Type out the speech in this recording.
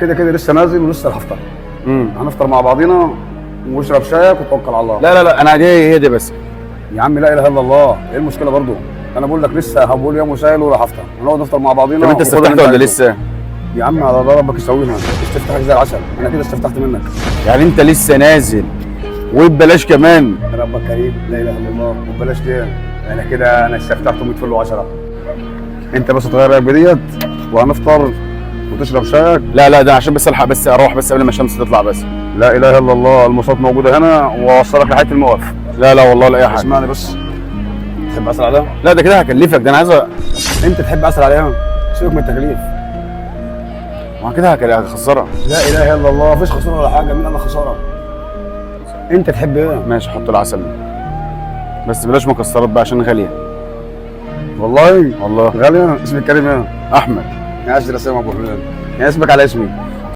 كده كده لسه نازل ولسه هفطر. هنفطر مع بعضينا واشرب شايك وتوكل على الله. لا لا لا، انا هي دي بس. يا عم لا اله الا الله، ايه المشكله برضو؟ انا بقول لك لسه هقول يوم وسائل ولا هفطر، هنقعد نفطر مع بعضينا. طب انت وخد اللي استفتحت ولا عايزه. لسه؟ يا عم على الله ربك يسويها، استفتحك زي العسل، انا كده استفتحت منك. يعني انت لسه نازل وببلاش كمان؟ ربك كريم، لا اله الا الله، وبلاش ليه؟ انا كده انا استفتحت 100 فل و10. انت بس تغير رايك بديت وهنفطر وتشرب شايك. لا لا، ده عشان بس الحق بس اروح بس قبل ما الشمس تطلع بس. لا اله الا الله، المواصلات موجوده هنا واوصلك لحد الموقف. لا لا والله لا اي حاجه. اسمعني بس، تحب اسال عليها؟ لا ده كده هكلفك، ده انا عايز انت تحب اسال عليها؟ سيبك من التكليف. ما كده هخسرها. لا اله الا الله، مفيش خساره ولا حاجه، مين قال لك خساره؟ انت تحب ايه؟ ماشي، حط العسل بس بلاش مكسرات بقى عشان غاليه. والله والله غاليه. اسمك كريم ايه؟ احمد. يا عشرة سامع ابو حميد، يا اسمك على اسمي.